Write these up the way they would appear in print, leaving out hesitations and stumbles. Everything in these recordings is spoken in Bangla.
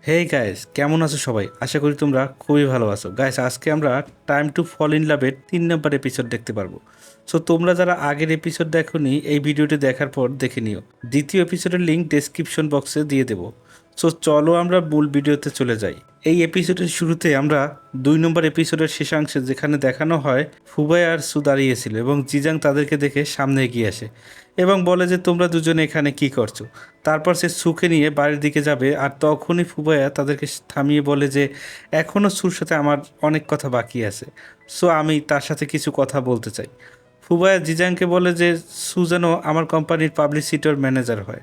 হেই গাইস, কেমন আছো সবাই? আশা করি তোমরা খুবই ভালো আছো। গাইস, আজকে আমরা টাইম টু ফল ইন লাভের 3 নম্বর এপিসোড দেখতে পারবো। সো তোমরা যারা আগের এপিসোড দেখোনি, এই ভিডিওটি দেখার পর দেখে নিও। দ্বিতীয় এপিসোডের লিঙ্ক ডেসক্রিপশন বক্সে দিয়ে দেবো। সো চলো আমরা মূল ভিডিওতে চলে যাই। এই এপিসোডের শুরুতে আমরা 2 নম্বর এপিসোডের শেষাংশে যেখানে দেখানো হয় ফুবাই আর সু দাঁড়িয়েছিল এবং জিজাং তাদেরকে দেখে সামনে এগিয়ে আসে এবং বলে যে তোমরা দুজনে এখানে কি করছো। তারপর সে সুকে নিয়ে বাড়ির দিকে যাবে আর তখনই ফুবাইয়া তাদেরকে থামিয়ে বলে যে এখনও সুর সাথে আমার অনেক কথা বাকি আছে। সো আমি তার সাথে কিছু কথা বলতে চাই। ফুবাইয়া জিজাংকে বলে যে সু যেন আমার কোম্পানির পাবলিসিটির ম্যানেজার হয়,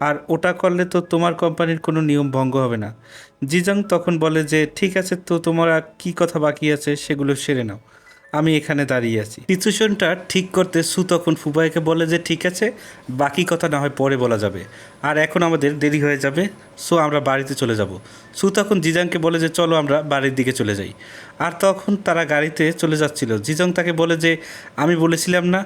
আর ওটা করলে তো তোমার কোম্পানির কোনো নিয়ম ভঙ্গ হবে না। জিজাং তখন বলে যে ঠিক আছে, তো তোমরা কি কথা বাকি আছে সেগুলো সেরে নাও, আমি এখানে দাঁড়িয়ে আছি। সিচুয়েশনটা ঠিক করতে সু তখন ফুবাইকে বলে যে ঠিক আছে, বাকি কথা না হয় পরে বলা যাবে, আর এখন আমাদের দেরি হয়ে যাবে, সো আমরা বাড়িতে চলে যাব। সু তখন জিজাংকে বলে যে চলো আমরা বাড়ির দিকে চলে যাই। আর তখন তারা গাড়িতে চলে যাচ্ছিল। জিজাং তাকে বলে যে আমি বলেছিলাম না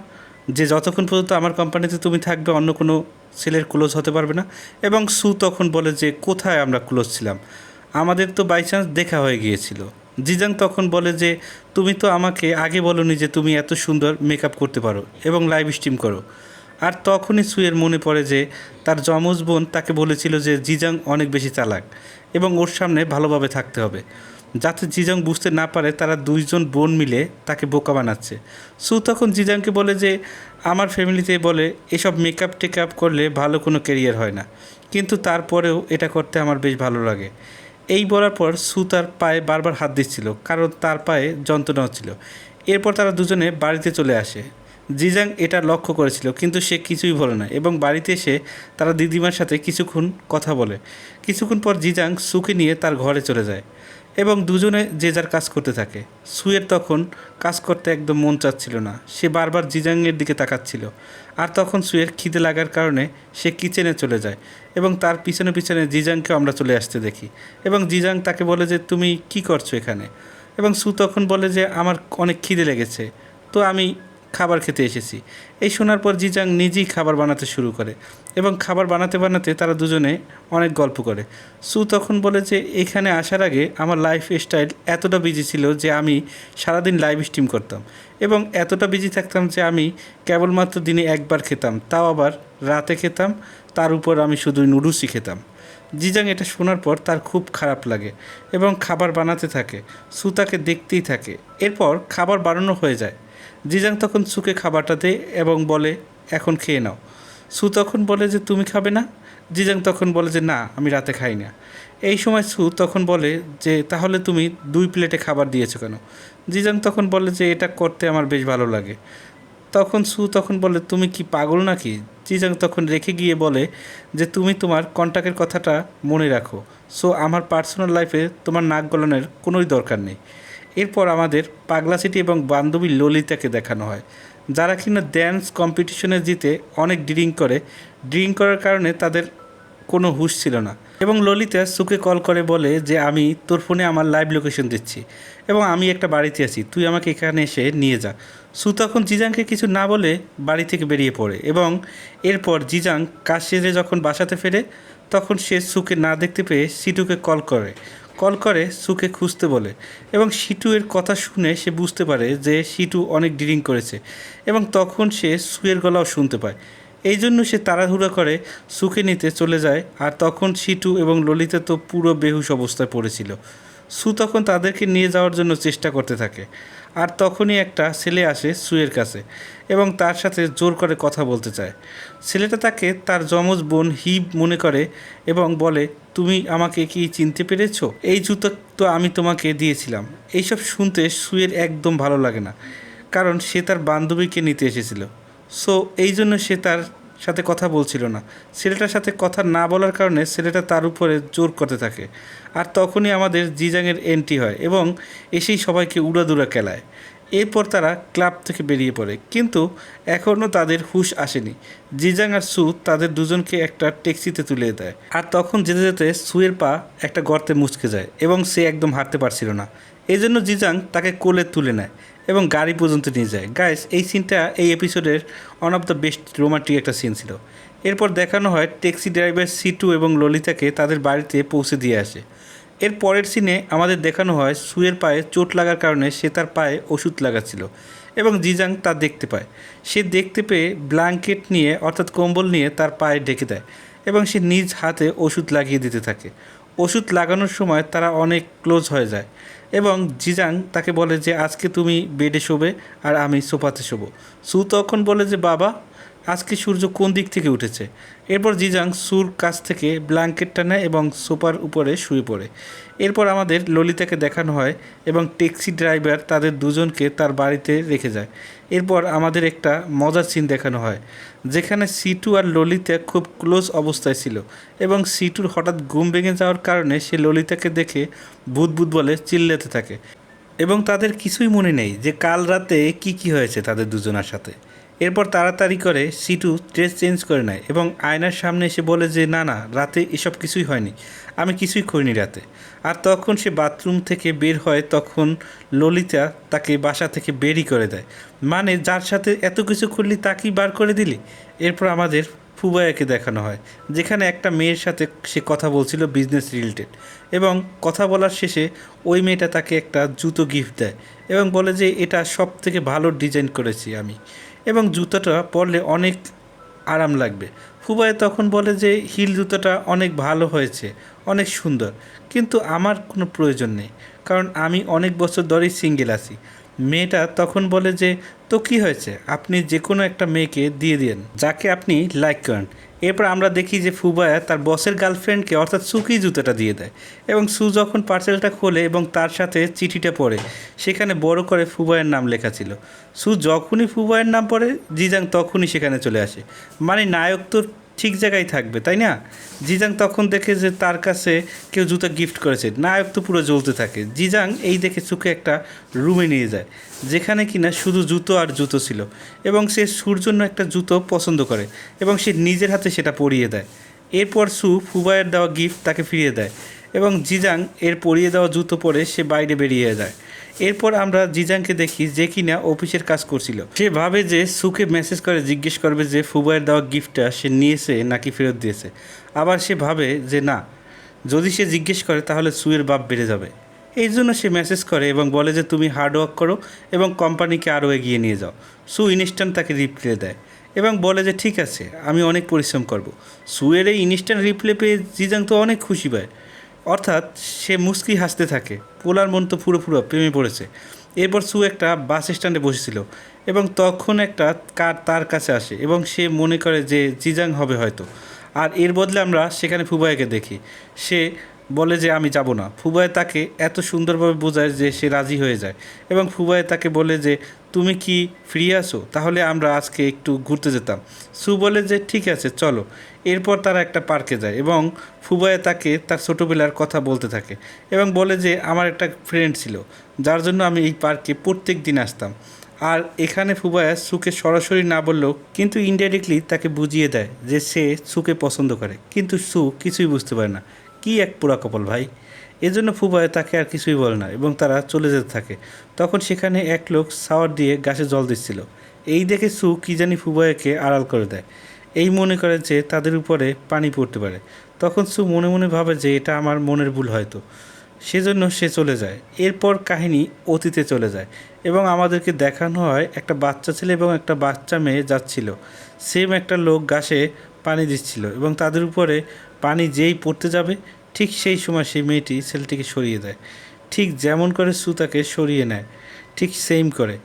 যে যতক্ষণ পর্যন্ত আমার কোম্পানিতে তুমি থাকবে অন্য কোনো ছেলের ক্লোজ হতে পারবে না। এবং সু তখন বলে যে কোথায় আমরা ক্লোজ ছিলাম, আমাদের তো বাই চান্স দেখা হয়ে গিয়েছিল। জিজাং তখন বলে যে তুমি তো আমাকে আগে বলোনি যে তুমি এত সুন্দর মেকআপ করতে পারো এবং লাইভ স্ট্রিম করো। আর তখনই সুয়ের মনে পড়ে যে তার যমজ বোন তাকে বলেছিল যে জিজাং অনেক বেশি চালাক এবং ওর সামনে ভালোভাবে থাকতে হবে, যাতে জিজাং বুঝতে না পারে তারা দুইজন বোন মিলে তাকে বোকা বানাচ্ছে। সু তখন জিজাংকে বলে যে আমার ফ্যামিলিতে বলে এসব মেকআপ টেকআপ করলে ভালো কোনো ক্যারিয়ার হয় না, কিন্তু তারপরেও এটা করতে আমার বেশ ভালো লাগে। এই বলার পর সু তার পায়ে বারবার হাত দিচ্ছিল কারণ তার পায়ে যন্ত্রণা হচ্ছিল। এরপর তারা দুজনে বাড়িতে চলে আসে। জিজাং এটা লক্ষ্য করেছিল কিন্তু সে কিছুই বলে না এবং বাড়িতে এসে তারা দিদিমার সাথে কিছুক্ষণ কথা বলে। কিছুক্ষণ পর জিজাং সুকে নিয়ে তার ঘরে চলে যায় এবং দুজনে যে যার কাজ করতে থাকে। সুয়ের তখন কাজ করতে একদম মন চাচ্ছিল না, সে বারবার জিজাংয়ের দিকে তাকাচ্ছিল। আর তখন সুয়ের খিদে লাগার কারণে সে কিচেনে চলে যায় এবং তার পিছনে পিছনে জিজাংকেও আমরা চলে আসতে দেখি এবং জিজাং তাকে বলে যে তুমি কি করছো এখানে। এবং সু তখন বলে যে আমার অনেক খিদে লেগেছে, তো আমি খাবার খেতে এসেছি। এই শোনার পর জিজাং নিজেই খাবার বানাতে শুরু করে এবং খাবার বানাতে বানাতে তারা দুজনে অনেক গল্প করে। সু তখন বলে যে এখানে আসার আগে আমার লাইফ স্টাইল এতটা বিজি ছিল যে আমি সারাদিন লাইভ স্ট্রিম করতাম এবং এতটা বিজি থাকতাম যে আমি কেবলমাত্র দিনে একবার খেতাম, তাও আবার রাতে খেতাম, তার উপর আমি শুধু নুডলসই খেতাম। জিজাং এটা শোনার পর তার খুব খারাপ লাগে এবং খাবার বানাতে থাকে। সু তাকে দেখতেই থাকে। এরপর খাবার বানানো হয়ে যায়। জিজাং তখন সুকে খাবারটা দেয় এবং বলে এখন খেয়ে নাও। সু তখন বলে যে তুমি খাবে না? জিজাং তখন বলে যে না, আমি রাতে খাই না। এই সময় সু তখন বলে যে তাহলে তুমি 2 প্লেটে খাবার দিয়েছো কেন? জিজাং তখন বলে যে এটা করতে আমার বেশ ভালো লাগে। তখন সু তখন বলে তুমি কি পাগল নাকি? জিজাং তখন রেখে গিয়ে বলে যে তুমি তোমার কন্টাক্টের কথাটা মনে রাখো, সো আমার পার্সোনাল লাইফে তোমার নাক গলানোর কোনোই দরকার নেই। এরপর আমাদের পাগলা সিটি এবং বান্ধবী ললিতাকে দেখানো হয়, যারা কিনা ড্যান্স কম্পিটিশনে জিতে অনেক ড্রিঙ্ক করার কারণে তাদের কোনো হুঁশ ছিল না। এবং ললিতা সুকে কল করে বলে যে আমি তোর ফোনে আমার লাইভ লোকেশন দিচ্ছি এবং আমি একটা বাড়িতে আছি, তুই আমাকে এখানে এসে নিয়ে যা। সু তখন জিজাংকে কিছু না বলে বাড়ি থেকে বেরিয়ে পড়ে এবং এরপর জিজাং কাজ সেরে যখন বাসাতে ফেরে তখন সে সুকে না দেখতে পেয়ে সিটুকে কল করে সুকে খুঁজতে বলে এবং সিটু এর কথা শুনে সে বুঝতে পারে যে সিটু অনেক ড্রিঙ্ক করেছে এবং তখন সে সুয়ের গলাও শুনতে পায়। এই জন্য সে তাড়াহুড়া করে সুকে নিতে চলে যায়। আর তখন সিটু এবং ললিতা তো পুরো বেহুশ অবস্থায় পড়েছিল। সু তখন তাদেরকে নিয়ে যাওয়ার জন্য চেষ্টা করতে থাকে। আর তখনই একটা ছেলে আসে সুয়ের কাছে এবং তার সাথে জোর করে কথা বলতে চায়। ছেলেটা তাকে তার যমজ বোন হিব মনে করে এবং বলে তুমি আমাকে কি চিনতে পেরেছো? এই জুতো তো আমি তোমাকে দিয়েছিলাম। এইসব শুনতে সুয়ের একদম ভালো লাগে না, কারণ সে তার বান্ধবীকে নিতে এসেছিল। সো এই জন্য সে তার সাথে কথা বলছিল না। ছেলেটার সাথে কথা না বলার কারণে ছেলেটা তার উপরে জোর করতে থাকে। আর তখনই আমাদের জিজাংয়ের এন্ট্রি হয় এবং এসেই সবাইকে উড়াদুরা কেলায়। এরপর তারা ক্লাব থেকে বেরিয়ে পড়ে, কিন্তু এখনও তাদের হুঁশ আসেনি। জিজাং আর সু তাদের দুজনকে একটা ট্যাক্সিতে তুলে দেয়। আর তখন যেতে যেতে সুয়ের পা একটা গর্তে মুচকে যায় এবং সে একদম হাঁটতে পারছিল না। এই জন্য জিজাং তাকে কোলে তুলে নেয় এবং গাড়ি পর্যন্ত নিয়ে যায়। গাইস, এই সিনটা এই এপিসোডের one of the best romantic একটা সিন ছিল। এরপর দেখানো হয় ট্যাক্সি ড্রাইভার সিটু এবং ললিতাকে তাদের বাড়িতে পৌঁছে দিয়ে আসে। এর পরের সিনে আমাদের দেখানো হয় সুয়ের পায়ে চোট লাগার কারণে সে তার পায়ে ওষুধ লাগাচ্ছিল এবং জিজাং তা দেখতে পায়। সে দেখতে পেয়ে ব্ল্যাঙ্কেট নিয়ে অর্থাৎ কম্বল নিয়ে তার পায়ে ঢেকে দেয় এবং সে নিজ হাতে ওষুধ লাগিয়ে দিতে থাকে। ওষুধ লাগানোর সময় তারা অনেক ক্লোজ হয়ে যায় এবং জিজাং তাকে বলে যে আজকে তুমি বেডে শোবে আর আমি সোফাতে শোবো। সু তখন বলে যে বাবা, আজকে সূর্য কোন দিক থেকে উঠেছে। এরপর জিজাং সুর কাছ থেকে ব্ল্যাঙ্কেটটা নেয় এবং সোফার উপরে শুয়ে পড়ে। এরপর আমাদের ললিতাকে দেখানো হয় এবং ট্যাক্সি ড্রাইভার তাদের দুজনকে তার বাড়িতে রেখে যায়। এরপর আমাদের একটা মজার সিন দেখানো হয় যেখানে সিটু আর ললিতা খুব ক্লোজ অবস্থায় ছিল এবং সিটুর হঠাৎ ঘুম ভেঙে যাওয়ার কারণে সে ললিতাকে দেখে ভূত ভূত বলে চিল্লাতে থাকে এবং তাদের কিছুই মনে নেই যে কাল রাতে কি হয়েছে তাদের দুজনের সাথে। এরপর তাড়াতাড়ি করে সিটু ড্রেস চেঞ্জ করে নেয় এবং আয়নার সামনে এসে বলে যে না না, রাতে এসব কিছুই হয়নি, আমি কিছুই করিনি রাতে। আর তখন সে বাথরুম থেকে বের হয়, তখন ললিতা তাকে বাসা থেকে বেরই করে দেয়, মানে যার সাথে এত কিছু করলি তাকেই বার করে দিলি। এরপর আমাদের ফুবায়াকে দেখানো হয় যেখানে একটা মেয়ের সাথে সে কথা বলছিল বিজনেস রিলেটেড এবং কথা বলার শেষে ওই মেয়েটা তাকে একটা জুতো গিফট দেয় এবং বলে যে এটা সব থেকে ভালো ডিজাইন করেছি আমি এবং জুতোটা পরলে অনেক আরাম লাগবে। ফুবায়া তখন বলে যে হিল জুতোটা অনেক ভালো হয়েছে, অনেক সুন্দর, কিন্তু আমার কোনো প্রয়োজন নেই কারণ আমি অনেক বছর ধরেই সিঙ্গেল আছি। মেয়েটা তখন বলে যে তো কী হয়েছে, আপনি যে কোনো একটা মেয়েকে দিয়ে দিন যাকে আপনি লাইক করেন। এরপর আমরা দেখি যে ফুবায়া তার বসের গার্লফ্রেন্ডকে অর্থাৎ সুকি জুতোটা দিয়ে দেয় এবং সু যখন পার্সেলটা খোলে এবং তার সাথে চিঠিটা পড়ে সেখানে বড় করে ফুবায়ের নাম লেখা ছিল। সু যখনই ফুবায়ের নাম পড়ে জিজাং তখনই সেখানে চলে আসে, মানে নায়ক তো ঠিক জায়গায় থাকবে তাই না। জিজাং তখন দেখে যে তার কাছে কেউ জুতো গিফট করেছে, নায়ক তো পুরো জ্বলতে থাকে। জিজাং এই দেখে সুকে একটা রুমে নিয়ে যায় যেখানে কিনা শুধু জুতো আর জুতো ছিল এবং সে সুর জন্য একটা জুতো পছন্দ করে এবং সে নিজের হাতে সেটা পরিয়ে দেয়। এরপর সু ফুবায়ের দেওয়া গিফট তাকে ফিরিয়ে দেয় এবং জিজাং এর পরিয়ে দেওয়া জুতো পরে সে বাইরে বেরিয়ে যায়। এরপর আমরা জিজাংকে দেখি যে কিনা অফিসের কাজ করছিল। সে ভাবে যে সুকে মেসেজ করে জিজ্ঞেস করবে যে ফুবায়ের দেওয়া গিফটটা সে নিয়েছে নাকি ফেরত দিয়েছে। আবার সে ভাবে যে না, যদি সে জিজ্ঞেস করে তাহলে সুয়ের বাপ বেড়ে যাবে। এই জন্য সে মেসেজ করে এবং বলে যে তুমি হার্ডওয়ার্ক করো এবং কোম্পানিকে আরও এগিয়ে নিয়ে যাও। সু ইনস্ট্যান্ট তাকে রিপ্লাই দেয় এবং বলে যে ঠিক আছে, আমি অনেক পরিশ্রম করব। সুয়ের এই ইনস্ট্যান্ট রিপ্লাই পেয়ে জিজাং তো অনেক খুশি পায়, অর্থাৎ সে মুচকি হাসতে থাকে। পোলার মন তো পুরো প্রেমে পড়েছে। এরপর সু একটা বাস স্ট্যান্ডে বসেছিল এবং তখন একটা কার তার কাছে আসে এবং সে মনে করে যে জিজাং হবে হয়তো। আর এর বদলে আমরা সেখানে ফুবাইকে দেখি, সে বলে যে আমি যাব না। ফুবাই তাকে এত সুন্দরভাবে বোঝায় যে সে রাজি হয়ে যায় এবং ফুবাই তাকে বলে যে তুমি কি ফ্রি আছো, তাহলে আমরা আজকে একটু ঘুরতে যেতাম। সু বলে যে ঠিক আছে চলো। এরপর তারা একটা পার্কে যায় এবং ফুবাইয়া তাকে তার ছোটোবেলার কথা বলতে থাকে এবং বলে যে আমার একটা ফ্রেন্ড ছিল যার জন্য আমি এই পার্কে প্রত্যেক দিন আসতাম। আর এখানে ফুবায়া সুকে সরাসরি না বললেও কিন্তু ইনডাইরেক্টলি তাকে বুঝিয়ে দেয় যে সে সুকে পছন্দ করে, কিন্তু সু কিছুই বুঝতে পারে না। কি এক পোড়া কপাল ভাই। এজন্য ফুবায়া তাকে আর কিছুই বলে না এবং তারা চলে যেতে থাকে। তখন সেখানে এক লোক শাওয়ার দিয়ে গাছে জল দিচ্ছিল। এই দেখে সু কী জানি ফুবায়াকে আড়াল করে দেয়, এই মনে করে যে তাদের উপরে পানি পড়তে পারে। তখন সু মনে মনে ভাবে যে এটা আমার মনের ভুল হয়তো, সেজন্য সে চলে যায়। এরপর কাহিনী অতীতে চলে যায় এবং আমাদেরকে দেখানো হয় একটা বাচ্চা ছেলে এবং একটা বাচ্চা মেয়ে যাচ্ছিল। সেম একটা লোক গাছে পানি দিচ্ছিল এবং তাদের উপরে পানি যেই পড়তে যাবে ঠিক সেই সময় সেই মেয়েটি ছেলেটিকে সরিয়ে দেয়, ঠিক যেমন করে সু তাকে সরিয়ে নেয় ঠিক সেম করে।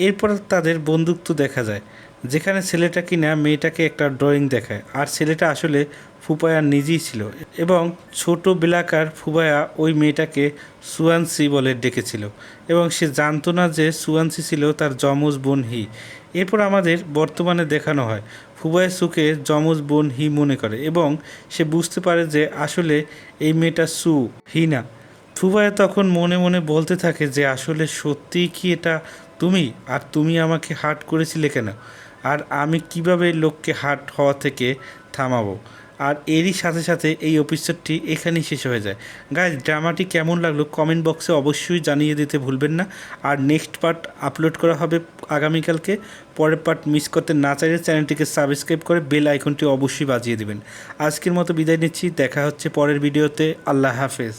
এরপর তাদের বন্ধুত্ব দেখা যায় যেখানে ছেলেটা কিনা মেয়েটাকে একটা ড্রয়িং দেখায় আর ছেলেটা আসলে ফুপায়া নিজেই ছিল এবং ছোটোবেলাকার ফুপায়া ওই মেয়েটাকে সুয়ানসি বলে ডেকেছিল এবং সে জানতো না যে সুয়ানসি ছিল তার যমজ বোন হি। এরপর আমাদের বর্তমানে দেখানো হয় ফুবায়া সুকে যমজ বোন হি মনে করে এবং সে বুঝতে পারে যে আসলে এই মেয়েটা সু, হি না। ফুবায়া তখন মনে মনে বলতে থাকে যে আসলে সত্যিই কি এটা তুমি, আর তুমি আমাকে হার্ট করেছিলে কেন, আর আমি কিভাবে লোককে হার্ট হওয়া থেকে থামাবো। আর এরই সাথে সাথে এই এপিসোডটি এখানেই শেষ হয়ে যায়। গাইজ, ড্রামাটি কেমন লাগলো কমেন্ট বক্সে অবশ্যই জানিয়ে দিতে ভুলবেন না। আর নেক্সট পার্ট আপলোড করা হবে আগামীকালকে। পরের পার্ট মিস করতে না চাইলে চ্যানেলটিকে সাবস্ক্রাইব করে বেল আইকনটি অবশ্যই বাজিয়ে দেবেন। আজকের মতো বিদায় নিচ্ছি, দেখা হচ্ছে পরের ভিডিওতে। আল্লাহ হাফেজ।